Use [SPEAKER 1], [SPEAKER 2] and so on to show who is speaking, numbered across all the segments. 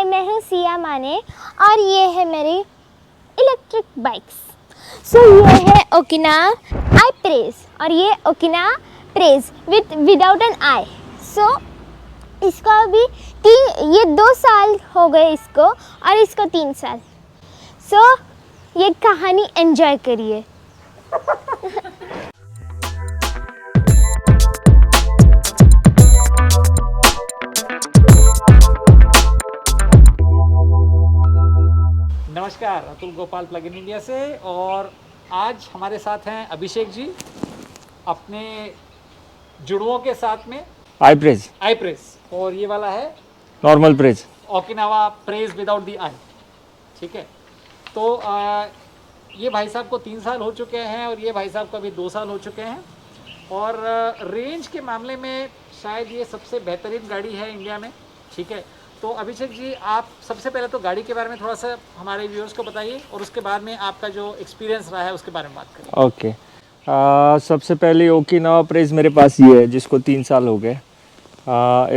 [SPEAKER 1] हाय, मैं हूँ सिया माने और ये है मेरी इलेक्ट्रिक बाइक्स। सो ये है ओकिनावा आई प्रेज और ये ओकिनावा प्रेज विदाउट एन आई। सो इसका अभी ये 2 साल हो गए इसको और इसको 3 साल। सो ये कहानी एंजॉय करिए।
[SPEAKER 2] नमस्कार, Atul Gopal plug in India से। और आज हमारे साथ हैं अभिषेक जी अपने जुड़वों के साथ में
[SPEAKER 3] आई प्रेज
[SPEAKER 2] और ये वाला है
[SPEAKER 3] normal phrase
[SPEAKER 2] Okinawa phrase without the I. ठीक है, तो ये भाई साहब को 3 साल हो चुके हैं और ये भाई साहब को अभी 2 साल हो चुके हैं। और रेंज के मामले में शायद ये सबसे बेहतरीन गाड़ी है इंडिया में। ठीक है, तो अभिषेक जी आप सबसे पहले तो गाड़ी के बारे में थोड़ा सा हमारे व्यूअर्स को बताइए और उसके बाद में आपका जो एक्सपीरियंस रहा है उसके बारे में बात करिए।
[SPEAKER 3] ओके। सबसे पहले ओकिनावा प्रेज मेरे पास ये है जिसको 3 साल हो गए।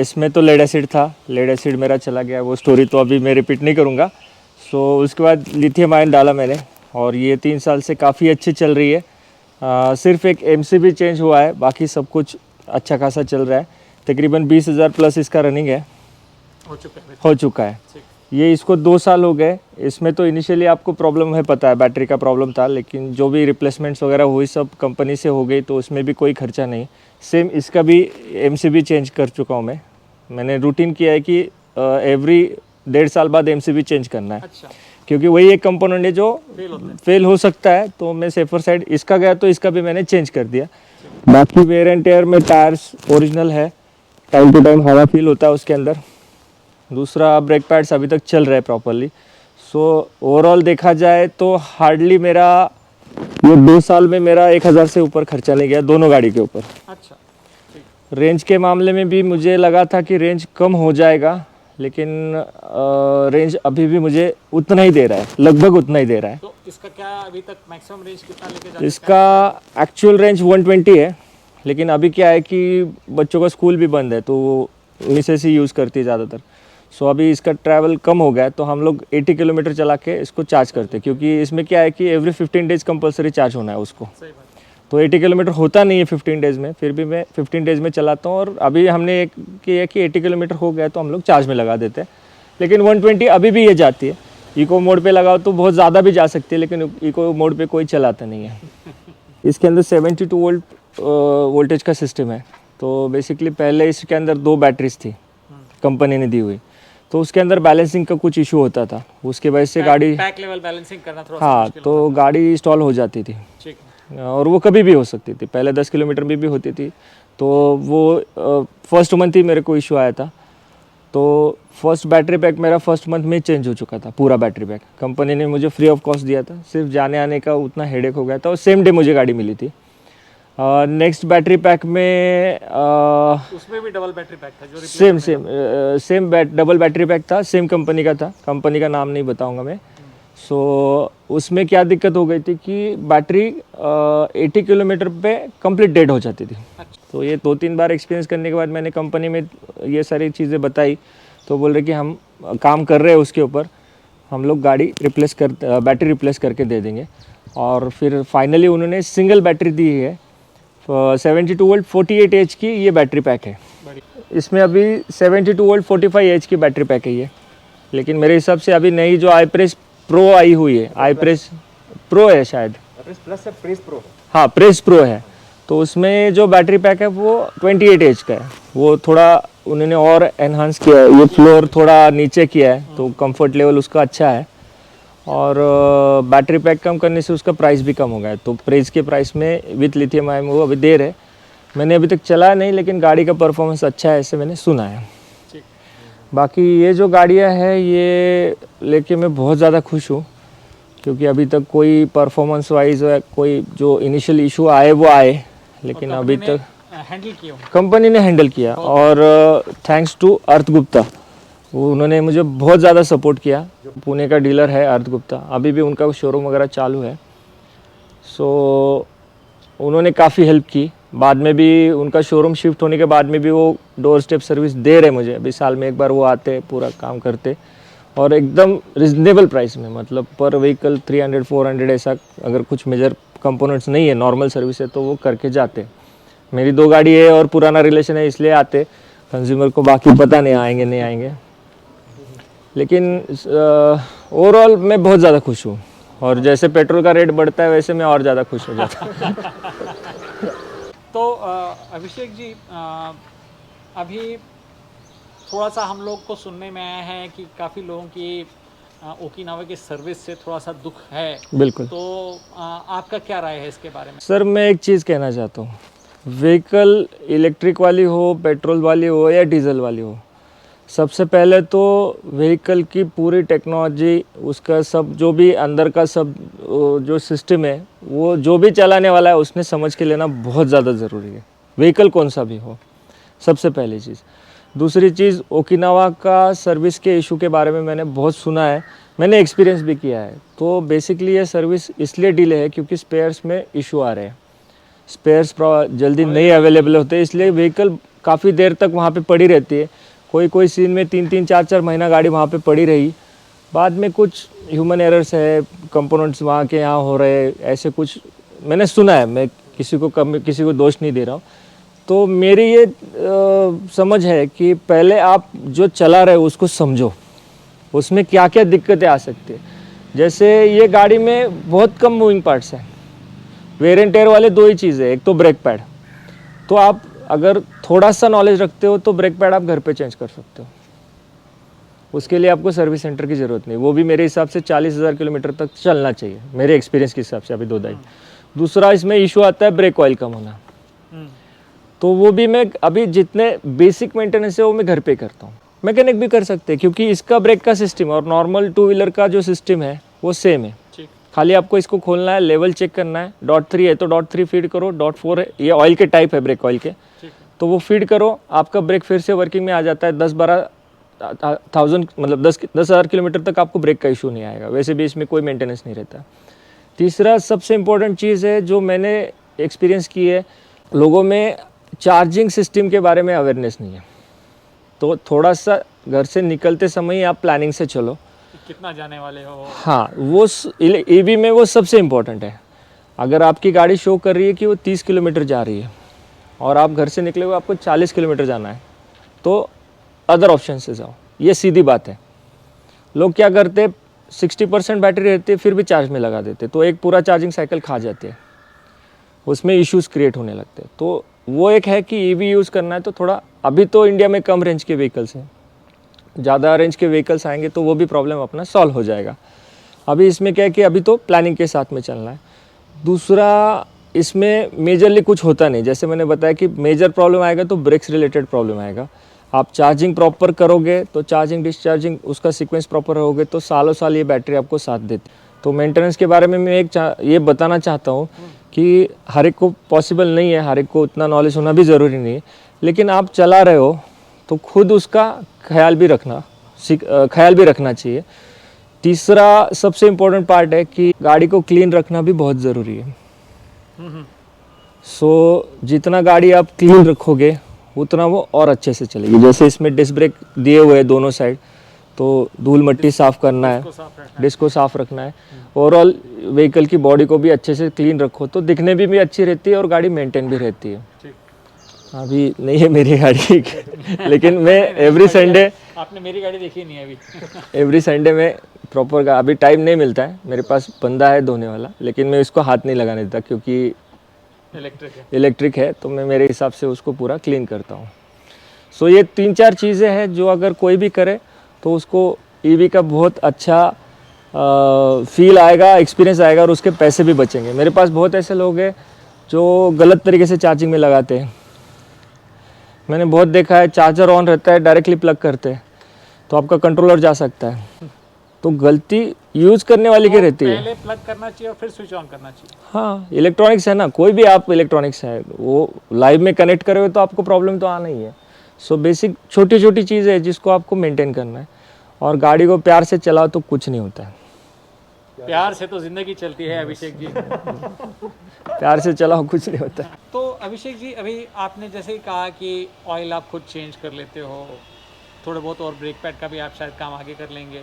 [SPEAKER 3] इसमें तो लेड एसिड था, लेड एसिड मेरा चला गया, वो स्टोरी तो अभी मैं रिपीट नहीं करूँगा। सो उसके बाद लिथियम आयन डाला मैंने और ये 3 साल से काफ़ी अच्छी चल रही है। सिर्फ एक MCB चेंज हुआ है, बाकी सब कुछ अच्छा खासा चल रहा है। तकरीबन 20,000 प्लस इसका रनिंग है, हो चुका है। ये इसको 2 साल हो गए। इसमें तो इनिशियली आपको प्रॉब्लम है, पता है बैटरी का प्रॉब्लम था, लेकिन जो भी रिप्लेसमेंट्स वगैरह हुई सब कंपनी से हो गई, तो उसमें भी कोई खर्चा नहीं। सेम इसका भी MCB चेंज कर चुका हूँ मैंने रूटीन किया है कि एवरी 1.5 साल बाद MCB चेंज करना है।
[SPEAKER 2] अच्छा,
[SPEAKER 3] क्योंकि वही एक कंपोनेंट है जो फेल हो सकता है, तो मैं सेफर साइड इसका गया तो इसका भी मैंने चेंज कर दिया। बाकी वेयर एंड टेयर में टायर्स ओरिजिनल है, टाइम टू टाइम हवा फील होता है उसके अंदर। दूसरा ब्रेक पैड्स अभी तक चल रहे हैं प्रॉपरली। सो ओवरऑल देखा जाए तो हार्डली मेरा ये 2 साल में मेरा 1,000 से ऊपर खर्चा नहीं गया दोनों गाड़ी के ऊपर।
[SPEAKER 2] अच्छा,
[SPEAKER 3] रेंज के मामले में भी मुझे लगा था कि रेंज कम हो जाएगा, लेकिन रेंज अभी भी मुझे उतना ही दे रहा है, लगभग उतना ही दे रहा है।
[SPEAKER 2] तो इसका क्या अभी तक मैक्सिमम रेंज कितना लेके जाते हैं?
[SPEAKER 3] इसका एक्चुअल रेंज 120 है, लेकिन अभी क्या है कि बच्चों का स्कूल भी बंद है तो वो उन्हीं से यूज़ करती है ज़्यादातर। सो अभी इसका ट्रैवल कम हो गया है, तो हम लोग 80 किलोमीटर चला के इसको चार्ज करते हैं, क्योंकि इसमें क्या है कि एवरी 15 डेज़ कंपलसरी चार्ज होना है उसको।
[SPEAKER 2] सही बात है।
[SPEAKER 3] तो 80 किलोमीटर होता नहीं है 15 डेज़ में, फिर भी मैं 15 डेज़ में चलाता हूँ। और अभी हमने एक किया कि 80 किलोमीटर हो गया तो हम लोग चार्ज में लगा देते हैं, लेकिन 120 अभी भी ये जाती है। इको मोड पे लगाओ तो बहुत ज़्यादा भी जा सकती है, लेकिन इको मोड पे कोई चलाता नहीं है। इसके अंदर 72 वोल्ट वोल्टेज का सिस्टम है। तो बेसिकली पहले इसके अंदर 2 बैटरीज थी कंपनी ने दी हुई, तो उसके अंदर बैलेंसिंग का कुछ इशू होता था, उसके वजह से गाड़ी
[SPEAKER 2] पैक लेवल बैलेंसिंग करना थोड़ा सा
[SPEAKER 3] हाँ,
[SPEAKER 2] मुश्किल
[SPEAKER 3] तो गाड़ी स्टॉल हो जाती थी।
[SPEAKER 2] ठीक है।
[SPEAKER 3] और वो कभी भी हो सकती थी, पहले 10 किलोमीटर में भी होती थी। तो वो फर्स्ट मंथ ही मेरे को इशू आया था। तो फर्स्ट बैटरी पैक मेरा फर्स्ट मंथ में चेंज हो चुका था, पूरा बैटरी पैक कंपनी ने मुझे फ्री ऑफ कॉस्ट दिया था। सिर्फ जाने आने का उतना हेडेक हो गया था और सेम डे मुझे गाड़ी मिली थी। नेक्स्ट बैटरी पैक में
[SPEAKER 2] उसमें भी डबल बैटरी पैक था जो
[SPEAKER 3] सेम डबल बैटरी पैक था, सेम कंपनी का था, कंपनी का नाम नहीं बताऊंगा मैं। सो उसमें क्या दिक्कत हो गई थी कि बैटरी 80 किलोमीटर पे कंप्लीट डेड हो जाती थी। तो ये 2-3 बार एक्सपीरियंस करने के बाद मैंने कंपनी में ये सारी चीज़ें बताई, तो बोल रहे कि हम काम कर रहे हैं उसके ऊपर, हम लोग गाड़ी बैटरी रिप्लेस करके दे देंगे। और फिर फाइनली उन्होंने सिंगल बैटरी दी है, 72 वोल्ट 48 एच की ये बैटरी पैक है। इसमें अभी 72 वोल्ट 45 एच की बैटरी पैक है ये, लेकिन मेरे हिसाब से अभी नई जो आई प्रेस प्रो आई हुई है, आई प्रेस प्रो है शायद,
[SPEAKER 4] प्लस है, प्रेस प्रो।
[SPEAKER 3] हाँ, प्रेस प्रो है। तो उसमें जो बैटरी पैक है वो 28 एच का है, वो थोड़ा उन्होंने और एनहांस किया है, ये फ्लोर थोड़ा नीचे किया है, तो कंफर्ट लेवल उसका अच्छा है। और बैटरी पैक कम करने से उसका प्राइस भी कम हो गया है। तो प्रेस के प्राइस में विथ लिथियम आयन वो अभी दे रहे। मैंने अभी तक चलाया नहीं, लेकिन गाड़ी का परफॉर्मेंस अच्छा है ऐसे मैंने सुना है। बाकी ये जो गाड़ियाँ हैं ये लेके मैं बहुत ज़्यादा खुश हूँ, क्योंकि अभी तक कोई परफॉर्मेंस वाइज कोई जो इनिशियल इशू आए वो आए, लेकिन अभी तक
[SPEAKER 2] हैंडल किया
[SPEAKER 3] कंपनी ने हैंडल किया। और थैंक्स टू अर्थ गुप्ता, उन्होंने मुझे बहुत ज़्यादा सपोर्ट किया। पुणे का डीलर है अर्थ गुप्ता, अभी भी उनका शोरूम वगैरह चालू है। सो उन्होंने काफ़ी हेल्प की। बाद में भी उनका शोरूम शिफ्ट होने के बाद में भी वो डोर स्टेप सर्विस दे रहे मुझे। अभी साल में एक बार वो आते, पूरा काम करते। और एकदम रिजनेबल प्राइस में, मतलब पर व्हीकल 300-400 ऐसा, अगर कुछ मेजर कंपोनेंट्स नहीं है, नॉर्मल सर्विस है तो वो करके जाते। मेरी 2 गाड़ी है और पुराना रिलेशन है इसलिए आते, कंज्यूमर को बाकी पता नहीं आएंगे नहीं आएंगे। लेकिन ओवरऑल मैं बहुत ज़्यादा खुश हूँ, और जैसे पेट्रोल का रेट बढ़ता है वैसे मैं और ज़्यादा खुश हो जाता हूँ।
[SPEAKER 2] तो अभिषेक जी, अभी थोड़ा सा हम लोग को सुनने में आया है कि काफ़ी लोगों की ओकिनावा की सर्विस से थोड़ा सा दुख है।
[SPEAKER 3] बिल्कुल।
[SPEAKER 2] तो आपका क्या राय है इसके बारे में?
[SPEAKER 3] सर मैं एक चीज़ कहना चाहता हूँ, व्हीकल इलेक्ट्रिक वाली हो, पेट्रोल वाली हो या डीजल वाली हो, सबसे पहले तो व्हीकल की पूरी टेक्नोलॉजी, उसका सब जो भी अंदर का सब जो सिस्टम है, वो जो भी चलाने वाला है उसने समझ के लेना बहुत ज़्यादा ज़रूरी है, व्हीकल कौन सा भी हो, सबसे पहली चीज़। दूसरी चीज़, ओकिनावा का सर्विस के इशू के बारे में मैंने बहुत सुना है, मैंने एक्सपीरियंस भी किया है। तो बेसिकली ये सर्विस इसलिए डिले है क्योंकि स्पेयर्स में इशू आ रहे हैं, स्पेयर्स जल्दी नहीं अवेलेबल होते, इसलिए व्हीकल काफ़ी देर तक वहाँ पे पड़ी रहती है। कोई सीन में 3-3, 4-4 महीना गाड़ी वहाँ पे पड़ी रही, बाद में कुछ ह्यूमन एरर्स है, कंपोनेंट्स वहाँ के यहाँ हो रहे, ऐसे कुछ मैंने सुना है। मैं किसी को दोष नहीं दे रहा हूँ। तो मेरी ये समझ है कि पहले आप जो चला रहे हो उसको समझो, उसमें क्या क्या दिक्कतें आ सकती है। जैसे ये गाड़ी में बहुत कम मूविंग पार्ट्स हैं, वेयर एंड टेयर वाले 2 ही चीज़ है, एक तो ब्रेक पैड। तो आप अगर थोड़ा सा नॉलेज रखते हो तो ब्रेक पैड आप घर पे चेंज कर सकते हो, उसके लिए आपको सर्विस सेंटर की ज़रूरत नहीं। वो भी मेरे हिसाब से 40,000 किलोमीटर तक चलना चाहिए मेरे एक्सपीरियंस के हिसाब से, अभी 2 दाई। दूसरा इसमें इशू आता है ब्रेक ऑयल कम होना, तो वो भी मैं अभी जितने बेसिक मेंटेनेंस है वो मैं घर पे करता हूँ। मैकेनिक भी कर सकते हैं क्योंकि इसका ब्रेक का सिस्टम और नॉर्मल 2 व्हीलर का जो सिस्टम है वो सेम है। खाली आपको इसको खोलना है, लेवल चेक करना है, .3 है तो .3 फीड करो, .4 है, ये ऑयल के टाइप है ब्रेक ऑयल के, तो वो फीड करो, आपका ब्रेक फिर से वर्किंग में आ जाता है। 10-12,000 मतलब 10,000 किलोमीटर तक आपको ब्रेक का इशू नहीं आएगा। वैसे भी इसमें कोई मेंटेनेंस नहीं रहता। तीसरा सबसे इम्पोर्टेंट चीज़ है जो मैंने एक्सपीरियंस की है, लोगों में चार्जिंग सिस्टम के बारे में अवेयरनेस नहीं है। तो थोड़ा सा घर से निकलते समय ही आप प्लानिंग से चलो,
[SPEAKER 2] कितना जाने वाले हो।
[SPEAKER 3] हाँ, वो ईवी में वो सबसे इम्पोर्टेंट है। अगर आपकी गाड़ी शो कर रही है कि वो 30 किलोमीटर जा रही है और आप घर से निकले हुए आपको 40 किलोमीटर जाना है, तो अदर ऑप्शन से जाओ, ये सीधी बात है। लोग क्या करते, 60% बैटरी रहती है फिर भी चार्ज में लगा देते, तो एक पूरा चार्जिंग साइकिल खा जाते हैं, उसमें इश्यूज क्रिएट होने लगते हैं। तो वो एक है कि ईवी यूज़ करना है तो थोड़ा, अभी तो इंडिया में कम रेंज के व्हीकल्स हैं, ज़्यादा रेंज के व्हीकल्स आएंगे तो वो भी प्रॉब्लम अपना सॉल्व हो जाएगा। अभी इसमें क्या है कि अभी तो प्लानिंग के साथ में चलना है। दूसरा, इसमें मेजरली कुछ होता नहीं, जैसे मैंने बताया कि मेजर प्रॉब्लम आएगा तो ब्रेक्स रिलेटेड प्रॉब्लम आएगा। आप चार्जिंग प्रॉपर करोगे तो चार्जिंग डिस्चार्जिंग उसका सीक्वेंस प्रॉपर होगे तो सालों साल ये बैटरी आपको साथ देती। तो मेंटेनेंस के बारे में मैं ये बताना चाहता हूँ कि हर एक को पॉसिबल नहीं है, हर एक को उतना नॉलेज होना भी ज़रूरी नहीं है, लेकिन आप चला रहे हो तो खुद उसका ख्याल भी रखना चाहिए। तीसरा सबसे इम्पोर्टेंट पार्ट है कि गाड़ी को क्लीन रखना भी बहुत ज़रूरी है। जितना गाड़ी आप क्लीन रखोगे उतना वो और अच्छे से चलेगी। जैसे इसमें डिस्क ब्रेक दिए हुए हैं दोनों साइड, तो धूल मिट्टी साफ़ करना है, डिस्क को साफ़ रखना है। ओवरऑल व्हीकल की बॉडी को भी अच्छे से क्लीन रखो तो दिखने भी अच्छी रहती है और गाड़ी मेंटेन भी रहती है। अभी नहीं है मेरी गाड़ी लेकिन मैं एवरी संडे,
[SPEAKER 2] आपने मेरी गाड़ी देखी नहीं है अभी
[SPEAKER 3] एवरी संडे में प्रॉपर अभी टाइम नहीं मिलता है, मेरे पास बंदा है धोने वाला, लेकिन मैं उसको हाथ नहीं लगाने देता क्योंकि इलेक्ट्रिक है तो मैं मेरे हिसाब से उसको पूरा क्लीन करता हूँ। सो ये 3-4 चीज़ें हैं जो अगर कोई भी करे तो उसको ईवी का बहुत अच्छा फील आएगा, एक्सपीरियंस आएगा और उसके पैसे भी बचेंगे। मेरे पास बहुत ऐसे लोग हैं जो गलत तरीके से चार्जिंग में लगाते हैं, मैंने बहुत देखा है। चार्जर ऑन रहता है, डायरेक्टली प्लग करते हैं तो आपका कंट्रोलर जा सकता है। तो गलती यूज़ करने वाले की रहती है।
[SPEAKER 2] पहले प्लग करना चाहिए और फिर स्विच ऑन करना चाहिए।
[SPEAKER 3] हाँ, इलेक्ट्रॉनिक्स है ना, कोई भी आप इलेक्ट्रॉनिक्स है वो लाइव में कनेक्ट करोगे तो आपको प्रॉब्लम तो आना ही है। सो बेसिक छोटी छोटी चीज़ें है जिसको आपको मेंटेन करना है और गाड़ी को प्यार से चलाओ तो कुछ नहीं होता है।
[SPEAKER 2] प्यार से तो जिंदगी चलती है अभिषेक जी
[SPEAKER 3] प्यार से चलाओ कुछ नहीं होता है।
[SPEAKER 2] तो अभिषेक जी, अभी आपने जैसे ही कहा कि ऑयल आप खुद चेंज कर लेते हो, थोड़े बहुत और ब्रेक पैड का भी आप शायद काम आगे कर लेंगे,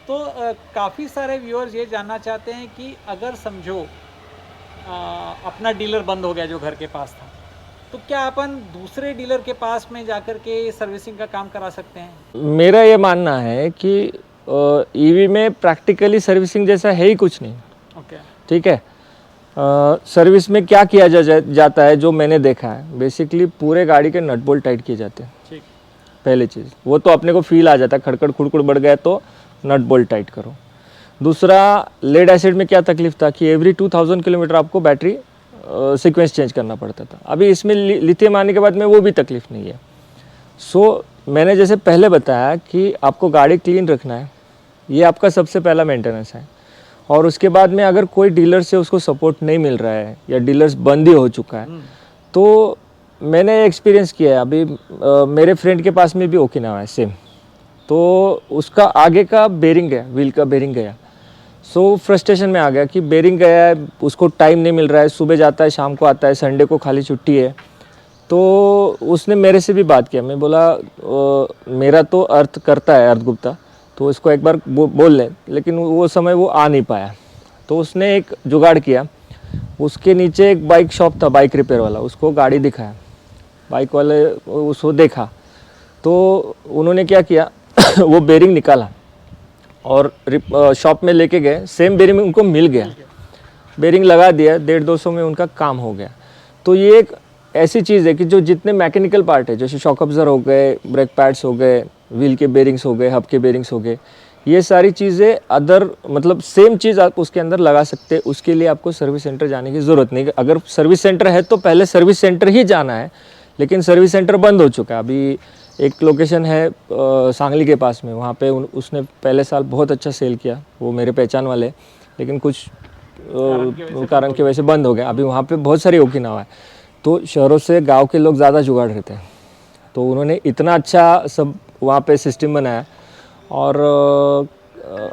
[SPEAKER 2] तो काफ़ी सारे व्यूअर्स ये जानना चाहते हैं कि अगर समझो अपना डीलर बंद हो गया जो घर के पास था, तो क्या अपन दूसरे डीलर के पास में जाकर के सर्विसिंग का काम करा सकते हैं?
[SPEAKER 3] मेरा ये मानना है कि ईवी में प्रैक्टिकली सर्विसिंग जैसा है ही कुछ नहीं।
[SPEAKER 2] ओके।
[SPEAKER 3] ठीक है। सर्विस में क्या किया जाता है जो मैंने देखा है, बेसिकली पूरे गाड़ी के नट बोल्ट टाइट किए जाते हैं।
[SPEAKER 2] ठीक।
[SPEAKER 3] पहली चीज़ वो तो अपने को फील आ जाता है, खड़खड़ खुड़खुड़ बढ़ गया तो नट बोल्ट टाइट करो। दूसरा, लेड एसिड में क्या तकलीफ था कि एवरी 2000 किलोमीटर आपको बैटरी सीक्वेंस चेंज करना पड़ता था। अभी इसमें लिथियम आने के बाद में वो भी तकलीफ नहीं है। सो मैंने जैसे पहले बताया कि आपको गाड़ी क्लीन रखना है, ये आपका सबसे पहला मेंटेनेंस है। और उसके बाद में अगर कोई डीलर से उसको सपोर्ट नहीं मिल रहा है या डीलर्स बंद ही हो चुका है, तो मैंने एक्सपीरियंस किया है। अभी मेरे फ्रेंड के पास में भी ओकिनावा है सेम, तो उसका आगे का बेरिंग गया, व्हील का बेरिंग गया। सो फ्रस्ट्रेशन में आ गया कि बेरिंग गया है, उसको टाइम नहीं मिल रहा है, सुबह जाता है शाम को आता है, संडे को खाली छुट्टी है। तो उसने मेरे से भी बात किया। मैं बोला मेरा तो अर्थ करता है, अर्थ गुप्ता, तो इसको एक बार बोल ले, लेकिन वो समय वो आ नहीं पाया। तो उसने एक जुगाड़ किया, उसके नीचे एक बाइक शॉप था, बाइक रिपेयर वाला, उसको गाड़ी दिखाया, बाइक वाले उसको देखा, तो उन्होंने क्या किया वो बेरिंग निकाला और शॉप में लेके गए, सेम बेरिंग उनको मिल गया, बेरिंग लगा दिया, 150-200 में उनका काम हो गया। तो ये एक ऐसी चीज़ है कि जो जितने मैकेनिकल पार्ट है, जैसे शॉक अब्जर हो गए, ब्रेक पैड्स हो गए, व्हील के बेरिंग्स हो गए, हब के बेरिंग्स हो गए, ये सारी चीज़ें अदर मतलब सेम चीज़ आप उसके अंदर लगा सकते हैं। उसके लिए आपको सर्विस सेंटर जाने की ज़रूरत नहीं। अगर सर्विस सेंटर है तो पहले सर्विस सेंटर ही जाना है, लेकिन सर्विस सेंटर बंद हो चुका है। अभी एक लोकेशन है सांगली के पास में, वहाँ पे उसने पहले साल बहुत अच्छा सेल किया, वो मेरे पहचान वाले, लेकिन कुछ कारण की वजह से बंद हो गया। अभी वहाँ पे बहुत सारी ओकिनावा है, तो शहरों से गांव के लोग ज़्यादा जुगाड़ रहते हैं, तो उन्होंने इतना अच्छा सब वहाँ पे सिस्टम बनाया और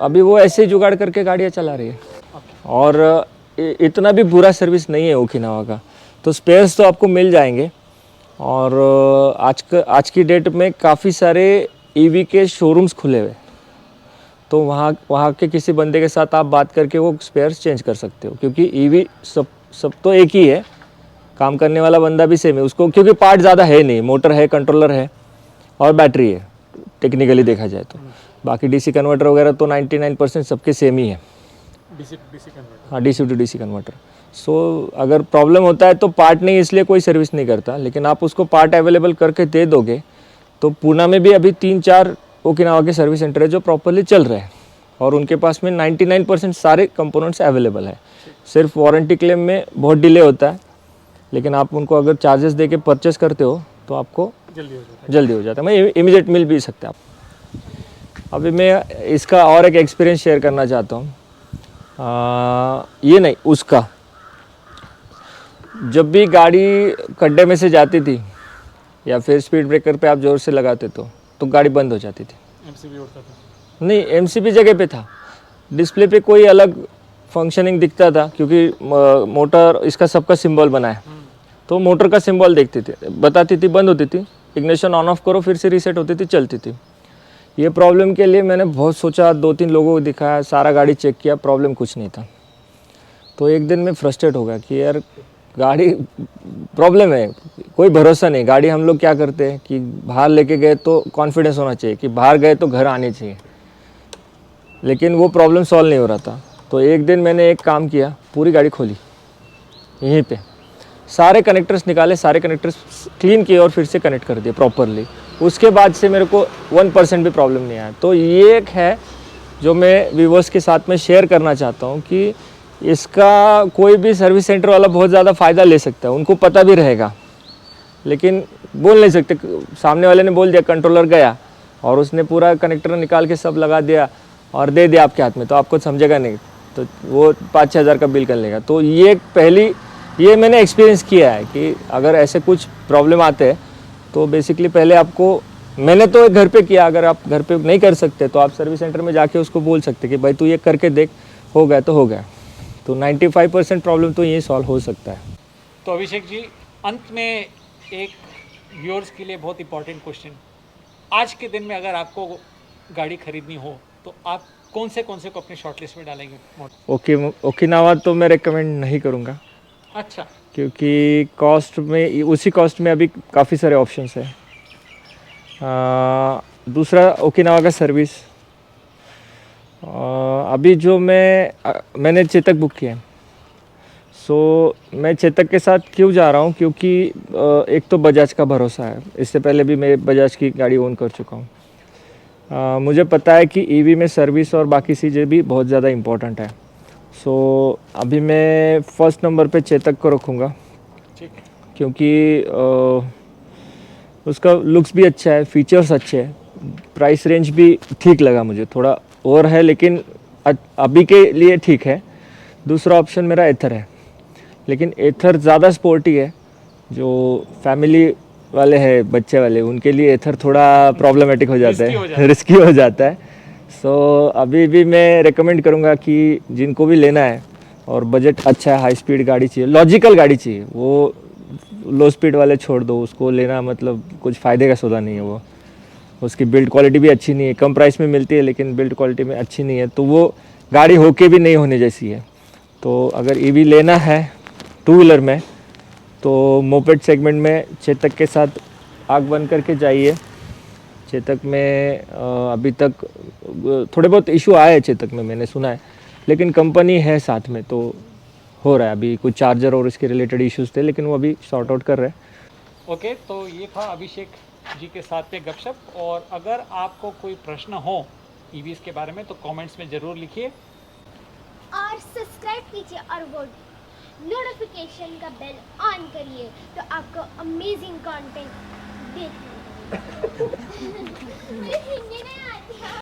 [SPEAKER 3] अभी वो ऐसे ही जुगाड़ करके गाड़ियाँ चला रही है। और इतना भी बुरा सर्विस नहीं है ओकिनावा का, तो स्पेयर्स तो आपको मिल जाएंगे। और आज की डेट में काफ़ी सारे ईवी के शोरूम्स खुले हुए, तो वहाँ के किसी बंदे के साथ आप बात करके वो स्पेयर्स चेंज कर सकते हो, क्योंकि ईवी सब तो एक ही है, काम करने वाला बंदा भी सेम है उसको, क्योंकि पार्ट ज़्यादा है नहीं, मोटर है, कंट्रोलर है और बैटरी है टेक्निकली देखा जाए तो। बाकी डीसी कन्वर्टर वगैरह तो 99% सबके सेम ही है।
[SPEAKER 2] DC converter.
[SPEAKER 3] हाँ, डीसी टू डीसी कन्वर्टर। सो अगर प्रॉब्लम होता है तो पार्ट नहीं, इसलिए कोई सर्विस नहीं करता, लेकिन आप उसको पार्ट अवेलेबल करके दे दोगे तो पूना में भी अभी 3-4 ओकिनावा के सर्विस सेंटर है जो प्रॉपरली चल रहे हैं और उनके पास में 99% सारे कंपोनेंट्स अवेलेबल है। सिर्फ वारंटी क्लेम में बहुत डिले होता है, लेकिन आप उनको अगर चार्जेस दे के परचेस करते हो तो आपको जल्दी हो जाता है, मैं इमीडिएट मिल भी सकता है आप। अभी मैं इसका और एक एक्सपीरियंस शेयर करना चाहता हूँ। ये नहीं, उसका जब भी गाड़ी खड्डे में से जाती थी या फिर स्पीड ब्रेकर पे आप ज़ोर से लगाते तो गाड़ी बंद हो जाती थी।
[SPEAKER 2] एमसीबी उड़ता था?
[SPEAKER 3] नहीं, एमसीबी जगह पे था, डिस्प्ले पे कोई अलग फंक्शनिंग दिखता था, क्योंकि मोटर इसका सबका सिंबल बना है, तो मोटर का सिंबल देखती थी, बताती थी, बंद होती थी, इग्निशन ऑन ऑफ करो, फिर से रीसेट होती थी, चलती थी। ये प्रॉब्लम के लिए मैंने बहुत सोचा, 2-3 लोगों को दिखाया, सारा गाड़ी चेक किया, प्रॉब्लम कुछ नहीं था। तो एक दिन मैं फ्रस्ट्रेट हो गया कि यार गाड़ी प्रॉब्लम है, कोई भरोसा नहीं। गाड़ी हम लोग क्या करते हैं कि बाहर लेके गए तो कॉन्फिडेंस होना चाहिए कि बाहर गए तो घर आने चाहिए, लेकिन वो प्रॉब्लम सॉल्व नहीं हो रहा था। तो एक दिन मैंने एक काम किया, पूरी गाड़ी खोली, यहीं पे सारे कनेक्टर्स निकाले, सारे कनेक्टर्स क्लीन किए और फिर से कनेक्ट कर दिए प्रॉपरली। उसके बाद से मेरे को 1% भी प्रॉब्लम नहीं आया। तो ये एक है जो मैं व्यूअर्स के साथ में शेयर करना चाहता हूँ कि इसका कोई भी सर्विस सेंटर वाला बहुत ज़्यादा फ़ायदा ले सकता है, उनको पता भी रहेगा, लेकिन बोल नहीं सकते। सामने वाले ने बोल दिया, कंट्रोलर गया और उसने पूरा कनेक्टर निकाल के सब लगा दिया और दे दिया आपके हाथ में, तो आपको समझेगा नहीं, तो वो 5-6 हज़ार का बिल कर लेगा। तो ये मैंने एक्सपीरियंस किया है कि अगर ऐसे कुछ प्रॉब्लम आते हैं तो बेसिकली पहले आपको, मैंने तो घर पे किया, अगर आप घर पे नहीं कर सकते तो आप सर्विस सेंटर में जाके उसको बोल सकते कि भाई तू ये करके देख, हो गया तो हो गया। तो 95% प्रॉब्लम तो यही सॉल्व हो सकता है।
[SPEAKER 2] तो अभिषेक जी, अंत में एक व्यूअर्स के लिए बहुत इंपॉर्टेंट क्वेश्चन, आज के दिन में अगर आपको गाड़ी खरीदनी हो तो आप कौन से को अपनी शॉर्ट लिस्ट में डालेंगे?
[SPEAKER 3] ओकिनावा तो मैं रेकमेंड नहीं करूँगा,
[SPEAKER 2] अच्छा,
[SPEAKER 3] क्योंकि कॉस्ट में, उसी कॉस्ट में अभी काफ़ी सारे ऑप्शंस हैं। दूसरा ओकिनावा का सर्विस, अभी जो मैंने चेतक बुक किया है, सो मैं चेतक के साथ क्यों जा रहा हूँ, क्योंकि एक तो बजाज का भरोसा है, इससे पहले भी मैं बजाज की गाड़ी ओन कर चुका हूँ। मुझे पता है कि ईवी में सर्विस और बाकी चीज़ें भी बहुत ज़्यादा इम्पोर्टेंट है। सो अभी मैं फर्स्ट नंबर पे चेतक को रखूँगा,
[SPEAKER 2] ठीक है।
[SPEAKER 3] क्योंकि उसका लुक्स भी अच्छा है, फीचर्स अच्छे हैं, प्राइस रेंज भी ठीक लगा मुझे, थोड़ा और है लेकिन अभी के लिए ठीक है। दूसरा ऑप्शन मेरा एथर है, लेकिन एथर ज़्यादा स्पोर्टी है, जो फैमिली वाले हैं, बच्चे वाले, उनके लिए एथर थोड़ा प्रॉब्लमेटिक हो जाता है, रिस्की हो जाता है। सो अभी भी मैं रेकमेंड करूँगा कि जिनको भी लेना है और बजट अच्छा है, हाई स्पीड गाड़ी चाहिए, लॉजिकल गाड़ी चाहिए, वो लो स्पीड वाले छोड़ दो, उसको लेना मतलब कुछ फ़ायदे का सौदा नहीं है। वो उसकी बिल्ड क्वालिटी भी अच्छी नहीं है, कम प्राइस में मिलती है लेकिन बिल्ड क्वालिटी में अच्छी नहीं है, तो वो गाड़ी होके भी नहीं होने जैसी है। तो अगर ईवी लेना है टू व्हीलर में, तो मोपेड सेगमेंट में चेतक के साथ आग बंद करके जाइए। चेतक में अभी तक थोड़े बहुत इशू आए हैं चेतक में, मैंने सुना है, लेकिन कंपनी है साथ में तो हो रहा है। अभी कुछ चार्जर और इसके रिलेटेड इश्यूज थे, लेकिन वो अभी सॉर्ट आउट कर रहे हैं।
[SPEAKER 2] ओके, तो ये था अभिषेक जी के साथ में गपशप। और अगर आपको कोई प्रश्न हो ईवीज के बारे में तो कमेंट्स में ज़रूर लिखिए
[SPEAKER 1] और सब्सक्राइब कीजिए और वो नोटिफिकेशन का बेल ऑन करिए, तो आपको अमेजिंग कंटेंट देखने को मिलेगा। मुझे हिंदी नहीं आती है।